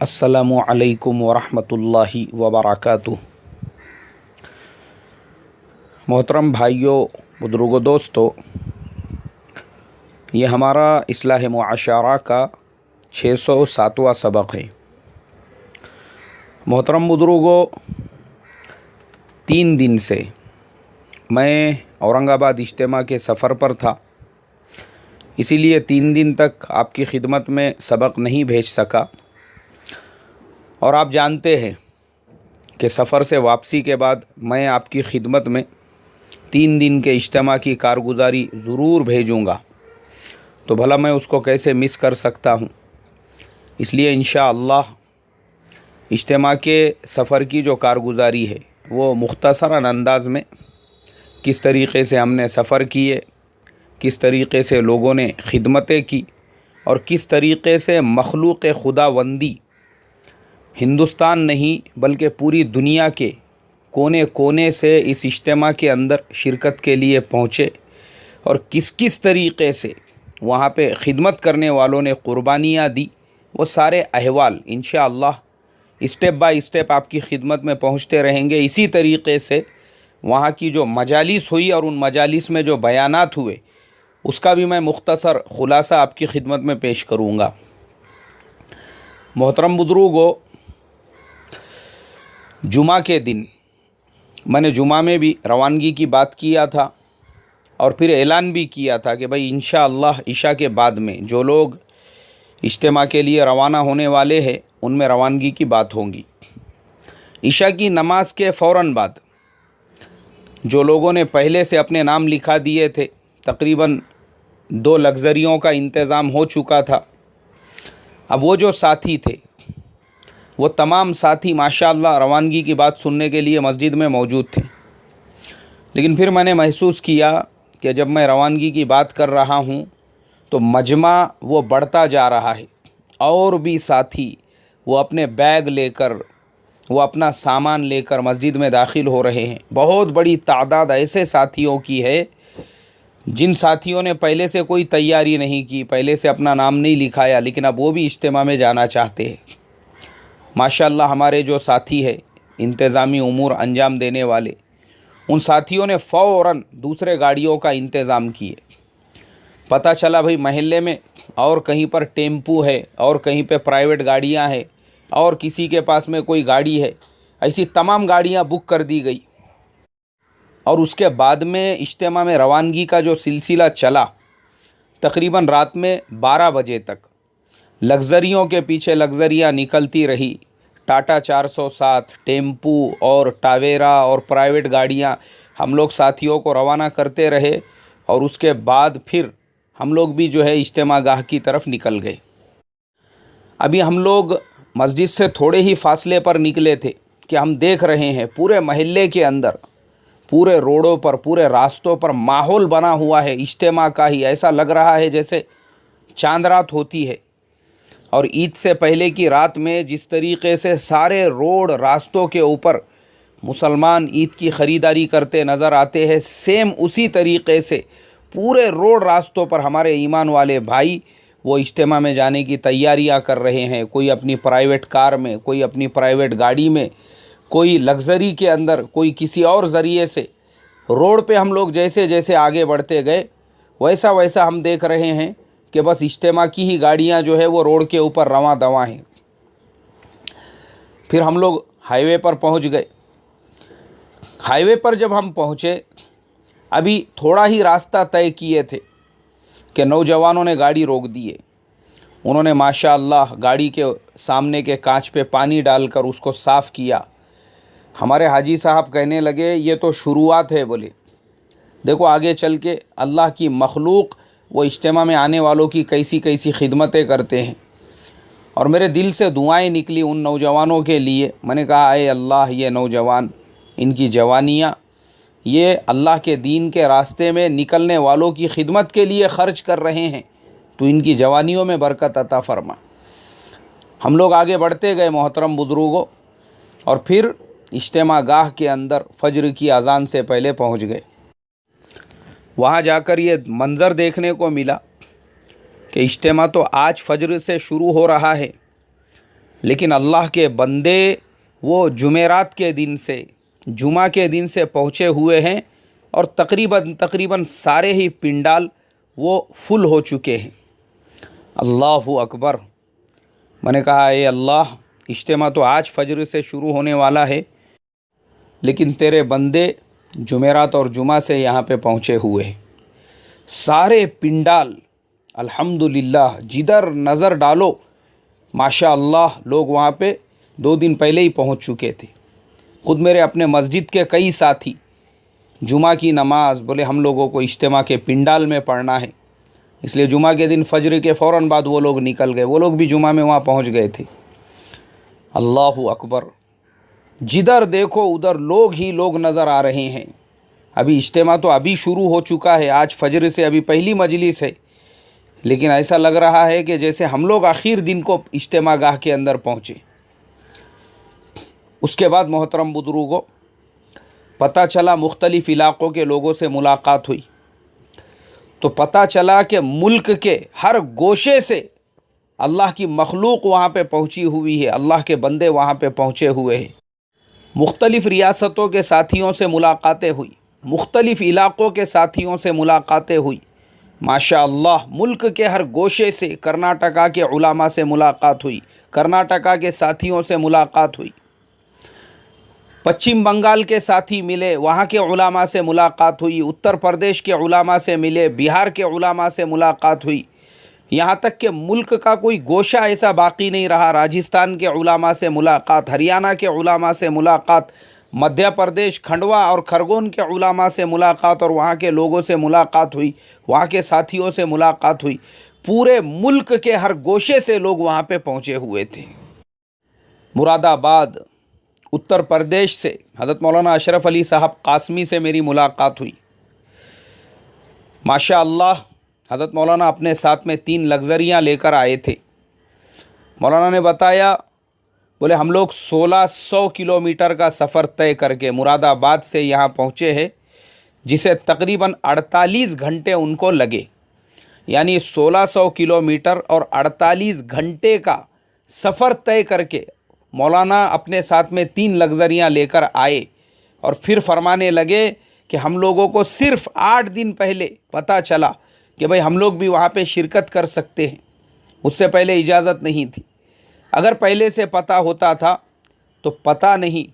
السلام علیکم ورحمۃ اللہ وبرکاتہ۔ محترم بھائیوں، بزرگوں، دوستو، یہ ہمارا اصلاح معاشرہ کا 607واں سبق ہے۔ محترم بزرگوں، 3 دن سے میں اورنگ آباد اجتماع کے سفر پر تھا، اسی لیے 3 دن تک آپ کی خدمت میں سبق نہیں بھیج سکا۔ اور آپ جانتے ہیں کہ سفر سے واپسی کے بعد میں آپ کی خدمت میں 3 دن کے اجتماع کی کارگزاری ضرور بھیجوں گا، تو بھلا میں اس کو کیسے مس کر سکتا ہوں۔ اس لیے انشاءاللہ اجتماع کے سفر کی جو کارگزاری ہے وہ مختصراً انداز میں کس طریقے سے ہم نے سفر کیے، کس طریقے سے لوگوں نے خدمتیں کی، اور کس طریقے سے مخلوق خداوندی ہندوستان نہیں بلکہ پوری دنیا کے کونے کونے سے اس اجتماع کے اندر شرکت کے لیے پہنچے، اور کس طریقے سے وہاں پہ خدمت کرنے والوں نے قربانیاں دی، وہ سارے احوال انشاءاللہ اسٹیپ بائی اسٹیپ آپ کی خدمت میں پہنچتے رہیں گے۔ اسی طریقے سے وہاں کی جو مجالس ہوئی اور ان مجالس میں جو بیانات ہوئے اس کا بھی میں مختصر خلاصہ آپ کی خدمت میں پیش کروں گا۔ محترم بزرگوں، جمعہ کے دن میں نے جمعہ میں بھی روانگی کی بات کیا تھا، اور پھر اعلان بھی کیا تھا کہ بھائی انشاءاللہ عشاء کے بعد میں جو لوگ اجتماع کے لیے روانہ ہونے والے ہیں ان میں روانگی کی بات ہوگی۔ عشاء کی نماز کے فوراً بعد جو لوگوں نے پہلے سے اپنے نام لکھا دیے تھے، تقریباً 2 لگژریوں کا انتظام ہو چکا تھا۔ اب وہ جو ساتھی تھے، وہ تمام ساتھی ماشاءاللہ روانگی کی بات سننے کے لیے مسجد میں موجود تھے، لیکن پھر میں نے محسوس کیا کہ جب میں روانگی کی بات کر رہا ہوں تو مجمع وہ بڑھتا جا رہا ہے، اور بھی ساتھی وہ اپنے بیگ لے کر، وہ اپنا سامان لے کر مسجد میں داخل ہو رہے ہیں۔ بہت بڑی تعداد ایسے ساتھیوں کی ہے جن ساتھیوں نے پہلے سے کوئی تیاری نہیں کی، پہلے سے اپنا نام نہیں لکھایا، لیکن اب وہ بھی اجتماع میں جانا چاہتے ہیں۔ ماشاءاللہ ہمارے جو ساتھی ہیں انتظامی امور انجام دینے والے، ان ساتھیوں نے فوراً دوسرے گاڑیوں کا انتظام کیے۔ پتہ چلا بھئی محلے میں اور کہیں پر ٹیمپو ہے، اور کہیں پہ پرائیویٹ گاڑیاں ہیں، اور کسی کے پاس میں کوئی گاڑی ہے، ایسی تمام گاڑیاں بک کر دی گئی۔ اور اس کے بعد میں اجتماع میں روانگی کا جو سلسلہ چلا، تقریباً رات میں 12 بجے تک لگژریوں کے پیچھے لگژریاں نکلتی رہی۔ ٹاٹا 407، ٹیمپو اور ٹاویرا اور پرائیویٹ گاڑیاں ہم لوگ ساتھیوں کو روانہ کرتے رہے، اور اس کے بعد پھر ہم لوگ بھی جو ہے اجتماع گاہ کی طرف نکل گئے۔ ابھی ہم لوگ مسجد سے تھوڑے ہی فاصلے پر نکلے تھے کہ ہم دیکھ رہے ہیں پورے محلے کے اندر، پورے روڈوں پر، پورے راستوں پر ماحول بنا ہوا ہے اجتماع کا ہی۔ ایسا لگ رہا ہے جیسے چاند رات ہوتی ہے۔ اور عید سے پہلے کی رات میں جس طریقے سے سارے روڈ راستوں کے اوپر مسلمان عید کی خریداری کرتے نظر آتے ہیں، سیم اسی طریقے سے پورے روڈ راستوں پر ہمارے ایمان والے بھائی وہ اجتماع میں جانے کی تیاریاں کر رہے ہیں۔ کوئی اپنی پرائیویٹ کار میں، کوئی اپنی پرائیویٹ گاڑی میں، کوئی لگژری کے اندر، کوئی کسی اور ذریعے سے۔ روڈ پہ ہم لوگ جیسے جیسے آگے بڑھتے گئے ویسا ویسا ہم دیکھ رہے ہیں کہ بس اجتماع کی ہی گاڑیاں جو ہے وہ روڈ کے اوپر رواں دواں ہیں۔ پھر ہم لوگ ہائی وے پر پہنچ گئے۔ ہائی وے پر جب ہم پہنچے، ابھی تھوڑا ہی راستہ طے کیے تھے کہ نوجوانوں نے گاڑی روک دیے۔ انہوں نے ماشاءاللہ گاڑی کے سامنے کے کانچ پہ پانی ڈال کر اس کو صاف کیا۔ ہمارے حاجی صاحب کہنے لگے یہ تو شروعات ہے، بولے دیکھو آگے چل کے اللہ کی مخلوق وہ اجتماع میں آنے والوں کی کیسی کیسی خدمتیں کرتے ہیں۔ اور میرے دل سے دعائیں نکلی ان نوجوانوں کے لیے۔ میں نے کہا اے اللہ، یہ نوجوان، ان کی جوانیاں یہ اللہ کے دین کے راستے میں نکلنے والوں کی خدمت کے لیے خرچ کر رہے ہیں، تو ان کی جوانیوں میں برکت عطا فرما۔ ہم لوگ آگے بڑھتے گئے محترم بزرگوں، اور پھر اجتماع گاہ کے اندر فجر کی اذان سے پہلے پہنچ گئے۔ وہاں جا کر یہ منظر دیکھنے کو ملا کہ اجتماع تو آج فجر سے شروع ہو رہا ہے، لیکن اللہ کے بندے وہ جمعرات کے دن سے، جمعہ کے دن سے پہنچے ہوئے ہیں، اور تقریباً سارے ہی پنڈال وہ فل ہو چکے ہیں۔ اللہ اکبر۔ میں نے کہا اے اللہ، اجتماع تو آج فجر سے شروع ہونے والا ہے، لیکن تیرے بندے جمعرات اور جمعہ سے یہاں پہ پہنچے ہوئے ہیں۔ سارے پنڈال الحمدللہ جدھر نظر ڈالو ماشاء اللہ لوگ وہاں پہ 2 دن پہلے ہی پہنچ چکے تھے۔ خود میرے اپنے مسجد کے کئی ساتھی جمعہ کی نماز بولے ہم لوگوں کو اجتماع کے پنڈال میں پڑھنا ہے، اس لیے جمعہ کے دن فجر کے فوراً بعد وہ لوگ نکل گئے، وہ لوگ بھی جمعہ میں وہاں پہنچ گئے تھے۔ اللہ اکبر۔ جدھر دیکھو ادھر لوگ ہی لوگ نظر آ رہے ہیں۔ ابھی اجتماع تو ابھی شروع ہو چکا ہے، آج فجر سے ابھی پہلی مجلس ہے، لیکن ایسا لگ رہا ہے کہ جیسے ہم لوگ آخر دن کو اجتماع گاہ کے اندر پہنچے۔ اس کے بعد محترم بزرگوں، پتہ چلا مختلف علاقوں کے لوگوں سے ملاقات ہوئی تو پتہ چلا کہ ملک کے ہر گوشے سے اللہ کی مخلوق وہاں پہ پہنچی ہوئی ہے، اللہ کے بندے وہاں پہ پہنچے ہوئے ہیں۔ مختلف ریاستوں کے ساتھیوں سے ملاقاتیں ہوئی، مختلف علاقوں کے ساتھیوں سے ملاقاتیں ہوئی۔ ماشاء اللہ ملک کے ہر گوشے سے، کرناٹکا کے علماء سے ملاقات ہوئی، کرناٹکا کے ساتھیوں سے ملاقات ہوئی، پچھم بنگال کے ساتھی ملے، وہاں کے علماء سے ملاقات ہوئی، اتر پردیش کے علماء سے ملے، بہار کے علماء سے ملاقات ہوئی، یہاں تک کہ ملک کا کوئی گوشہ ایسا باقی نہیں رہا، راجستھان کے علماء سے ملاقات، ہریانہ کے علماء سے ملاقات، مدھیہ پردیش کھنڈوا اور کھرگون کے علماء سے ملاقات اور وہاں کے لوگوں سے ملاقات ہوئی، وہاں کے ساتھیوں سے ملاقات ہوئی۔ پورے ملک کے ہر گوشے سے لوگ وہاں پہ پہنچے ہوئے تھے۔ مراد آباد اتر پردیش سے حضرت مولانا اشرف علی صاحب قاسمی سے میری ملاقات ہوئی۔ ماشاء اللہ حضرت مولانا اپنے ساتھ میں 3 لگزریاں لے کر آئے تھے۔ مولانا نے بتایا بولے ہم لوگ 1600 کلومیٹر کا سفر طے کر کے مراد آباد سے یہاں پہنچے ہیں، جسے تقریباً 48 گھنٹے ان کو لگے، یعنی 1600 کلومیٹر اور 48 گھنٹے کا سفر طے کر کے مولانا اپنے ساتھ میں 3 لگزریاں لے کر آئے، اور پھر فرمانے لگے کہ ہم لوگوں کو صرف 8 دن پہلے پتہ چلا کہ بھئی ہم لوگ بھی وہاں پہ شرکت کر سکتے ہیں، اس سے پہلے اجازت نہیں تھی۔ اگر پہلے سے پتہ ہوتا تھا تو پتہ نہیں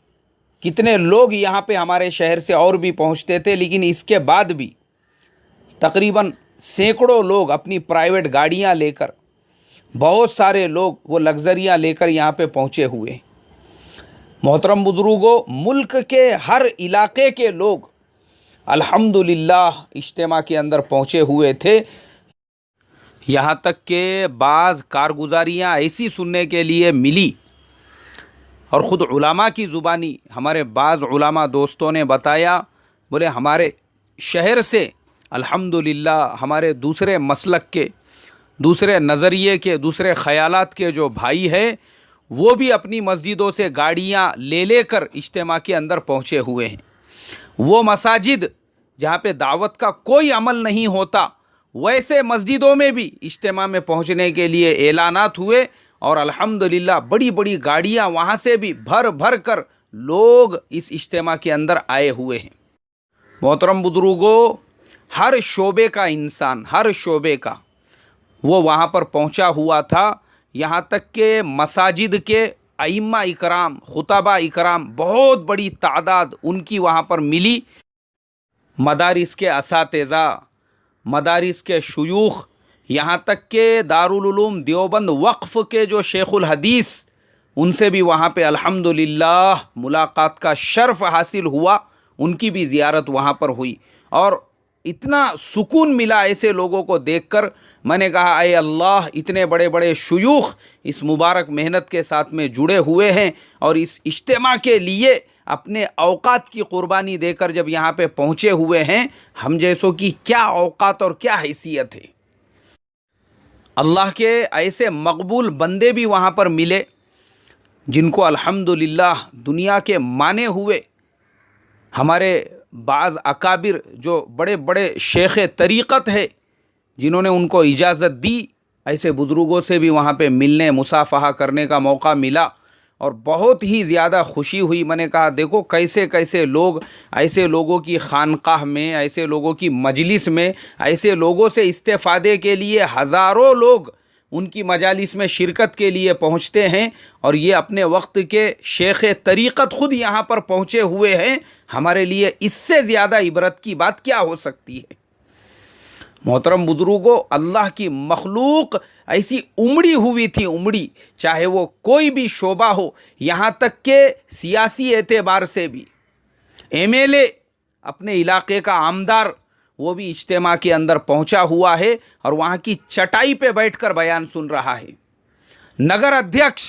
کتنے لوگ یہاں پہ ہمارے شہر سے اور بھی پہنچتے تھے، لیکن اس کے بعد بھی تقریباً سینکڑوں لوگ اپنی پرائیویٹ گاڑیاں لے کر، بہت سارے لوگ وہ لگزریاں لے کر یہاں پہ پہنچے ہوئے ہیں۔ محترم بزرگوں، ملک کے ہر علاقے کے لوگ الحمدللہ اجتماع کے اندر پہنچے ہوئے تھے، یہاں تک کہ بعض کارگزاریاں ایسی سننے کے لیے ملی، اور خود علماء کی زبانی ہمارے بعض علماء دوستوں نے بتایا بولے ہمارے شہر سے الحمدللہ ہمارے دوسرے مسلک کے، دوسرے نظریے کے، دوسرے خیالات کے جو بھائی ہیں وہ بھی اپنی مسجدوں سے گاڑیاں لے کر اجتماع کے اندر پہنچے ہوئے ہیں۔ وہ مساجد جہاں پہ دعوت کا کوئی عمل نہیں ہوتا، ویسے مسجدوں میں بھی اجتماع میں پہنچنے کے لیے اعلانات ہوئے، اور الحمدللہ بڑی بڑی گاڑیاں وہاں سے بھی بھر کر لوگ اس اجتماع کے اندر آئے ہوئے ہیں۔ محترم بزرگوں، ہر شعبے کا انسان، ہر شعبے کا وہ وہاں پر پہنچا ہوا تھا، یہاں تک کہ مساجد کے ائمہ اکرام، خطبہ اکرام، بہت بڑی تعداد ان کی وہاں پر ملی۔ مدارس کے اساتذہ، مدارس کے شیوخ، یہاں تک کہ دارالعلوم دیوبند وقف کے جو شیخ الحدیث، ان سے بھی وہاں پہ الحمدللہ ملاقات کا شرف حاصل ہوا، ان کی بھی زیارت وہاں پر ہوئی، اور اتنا سکون ملا ایسے لوگوں کو دیکھ کر۔ میں نے کہا اے اللہ، اتنے بڑے بڑے شیوخ اس مبارک محنت کے ساتھ میں جڑے ہوئے ہیں، اور اس اجتماع کے لیے اپنے اوقات کی قربانی دے کر جب یہاں پہ پہنچے ہوئے ہیں، ہم جیسوں کی کیا اوقات اور کیا حیثیت ہے۔ اللہ کے ایسے مقبول بندے بھی وہاں پر ملے جن کو الحمدللہ دنیا کے مانے ہوئے ہمارے بعض اکابر جو بڑے بڑے شیخ طریقت ہے، جنہوں نے ان کو اجازت دی ایسے بزرگوں سے بھی وہاں پہ ملنے مصافحہ کرنے کا موقع ملا اور بہت ہی زیادہ خوشی ہوئی. میں نے کہا دیکھو کیسے کیسے لوگ ایسے لوگوں کی خانقاہ میں، ایسے لوگوں کی مجلس میں، ایسے لوگوں سے استفادے کے لیے ہزاروں لوگ ان کی مجالس میں شرکت کے لیے پہنچتے ہیں، اور یہ اپنے وقت کے شیخ طریقت خود یہاں پر پہنچے ہوئے ہیں. ہمارے لیے اس سے زیادہ عبرت کی بات کیا ہو سکتی ہے؟ محترم بزرگوں، اللہ کی مخلوق ایسی امڑی ہوئی تھی، امڑی، چاہے وہ کوئی بھی شعبہ ہو، یہاں تک کہ سیاسی اعتبار سے بھی MLA اپنے علاقے کا عامدار وہ بھی اجتماع کے اندر پہنچا ہوا ہے اور وہاں کی چٹائی پہ بیٹھ کر بیان سن رہا ہے. نگر ادھیکش،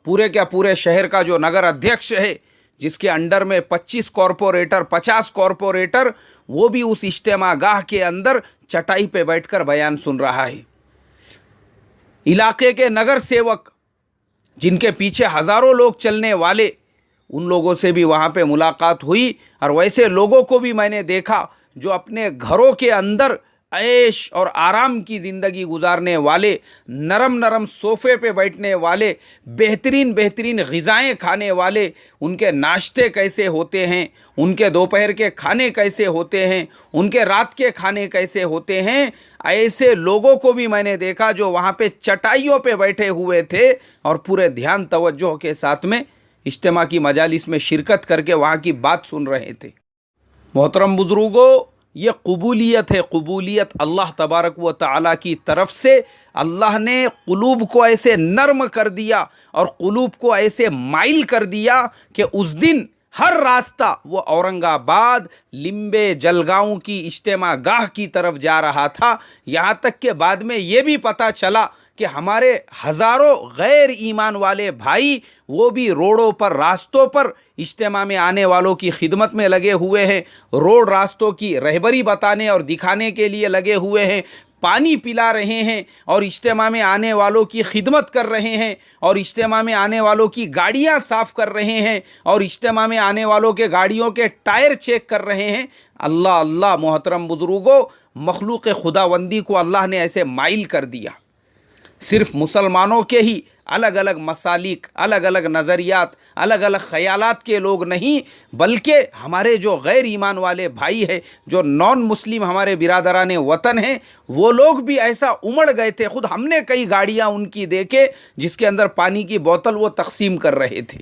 پورے کا پورے شہر کا جو نگر ادھیکش ہے، جس کے انڈر میں 25 کارپوریٹر 50 کارپوریٹر، وہ بھی اس اجتماع گاہ کے اندر چٹائی پہ بیٹھ کر بیان سن رہا ہے. علاقے کے نگر سیوک جن کے پیچھے ہزاروں لوگ چلنے والے، ان لوگوں سے بھی وہاں پہ ملاقات ہوئی، اور ویسے لوگوں کو بھی میں نے دیکھا جو اپنے گھروں کے اندر عیش اور آرام کی زندگی گزارنے والے، نرم نرم صوفے پہ بیٹھنے والے، بہترین بہترین غذائیں کھانے والے، ان کے ناشتے کیسے ہوتے ہیں، ان کے دوپہر کے کھانے کیسے ہوتے ہیں، ان کے رات کے کھانے کیسے ہوتے ہیں، ایسے لوگوں کو بھی میں نے دیکھا جو وہاں پہ چٹائیوں پہ بیٹھے ہوئے تھے اور پورے دھیان توجہ کے ساتھ میں اجتماع کی مجالس میں شرکت کر کے وہاں کی بات سن رہے تھے. محترم بزرگوں، یہ قبولیت ہے، قبولیت اللہ تبارک و تعالیٰ کی طرف سے. اللہ نے قلوب کو ایسے نرم کر دیا اور قلوب کو ایسے مائل کر دیا کہ اس دن ہر راستہ وہ اورنگ آباد لمبے جلگاؤں کی اجتماع گاہ کی طرف جا رہا تھا. یہاں تک کہ بعد میں یہ بھی پتہ چلا کہ ہمارے ہزاروں غیر ایمان والے بھائی وہ بھی روڈوں پر، راستوں پر اجتماع میں آنے والوں کی خدمت میں لگے ہوئے ہیں، روڈ راستوں کی رہبری بتانے اور دکھانے کے لیے لگے ہوئے ہیں، پانی پلا رہے ہیں اور اجتماع میں آنے والوں کی خدمت کر رہے ہیں، اور اجتماع میں آنے والوں کی گاڑیاں صاف کر رہے ہیں، اور اجتماع میں آنے والوں کے گاڑیوں کے ٹائر چیک کر رہے ہیں. اللہ اللہ، محترم بزرگوں، مخلوق خداوندی کو اللہ نے ایسے مائل کر دیا. صرف مسلمانوں کے ہی الگ الگ مسالک، الگ الگ نظریات، الگ الگ خیالات کے لوگ نہیں، بلکہ ہمارے جو غیر ایمان والے بھائی ہیں، جو نان مسلم ہمارے برادران وطن ہیں، وہ لوگ بھی ایسا امڑ گئے تھے. خود ہم نے کئی گاڑیاں ان کی دیکھے جس کے اندر پانی کی بوتل وہ تقسیم کر رہے تھے.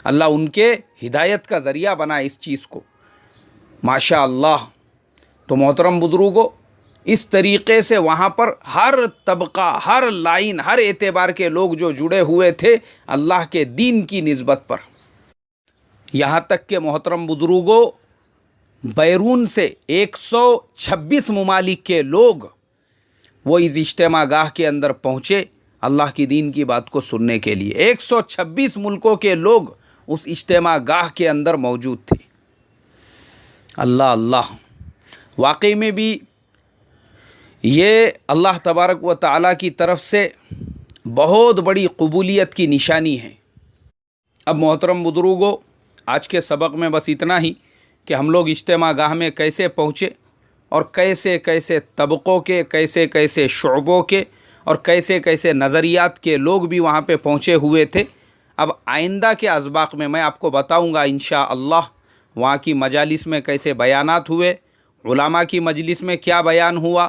اللہ ان کے ہدایت کا ذریعہ بنا اس چیز کو، ماشاء اللہ. تو محترم بزرگوں، اس طریقے سے وہاں پر ہر طبقہ، ہر لائن، ہر اعتبار کے لوگ جو جڑے ہوئے تھے اللہ کے دین کی نسبت پر. یہاں تک کہ محترم بزرگوں، بیرون سے 126 ممالک کے لوگ وہ اس اجتماع گاہ کے اندر پہنچے اللہ کی دین کی بات کو سننے کے لیے. 126 ملکوں کے لوگ اس اجتماع گاہ کے اندر موجود تھے. اللہ اللہ، واقعی میں بھی یہ اللہ تبارک و تعالیٰ کی طرف سے بہت بڑی قبولیت کی نشانی ہے. اب محترم بزرگوں، آج کے سبق میں بس اتنا ہی کہ ہم لوگ اجتماع گاہ میں کیسے پہنچے اور کیسے کیسے طبقوں کے، کیسے کیسے شعبوں کے اور کیسے کیسے نظریات کے لوگ بھی وہاں پہ پہنچے ہوئے تھے. اب آئندہ کے اسباق میں آپ کو بتاؤں گا انشاءاللہ وہاں کی مجالس میں کیسے بیانات ہوئے، علماء کی مجلس میں کیا بیان ہوا،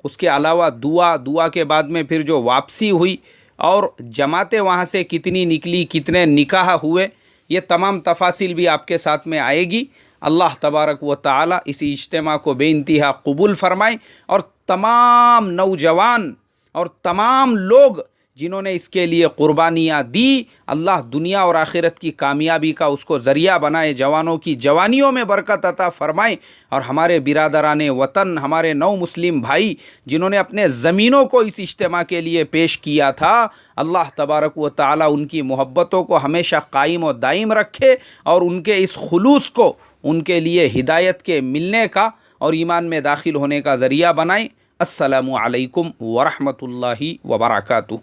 اس کے علاوہ دعا کے بعد میں پھر جو واپسی ہوئی اور جماعتیں وہاں سے کتنی نکلی، کتنے نکاح ہوئے، یہ تمام تفاصیل بھی آپ کے ساتھ میں آئے گی. اللہ تبارک و تعالی اسی اجتماع کو بے انتہا قبول فرمائے، اور تمام نوجوان اور تمام لوگ جنہوں نے اس کے لیے قربانیاں دی، اللہ دنیا اور آخرت کی کامیابی کا اس کو ذریعہ بنائے، جوانوں کی جوانیوں میں برکت عطا فرمائے. اور ہمارے برادران وطن، ہمارے نو مسلم بھائی جنہوں نے اپنے زمینوں کو اس اجتماع کے لیے پیش کیا تھا، اللہ تبارک و تعالی ان کی محبتوں کو ہمیشہ قائم و دائم رکھے اور ان کے اس خلوص کو ان کے لیے ہدایت کے ملنے کا اور ایمان میں داخل ہونے کا ذریعہ بنائیں. السلام علیکم ورحمۃ اللہ وبرکاتہ.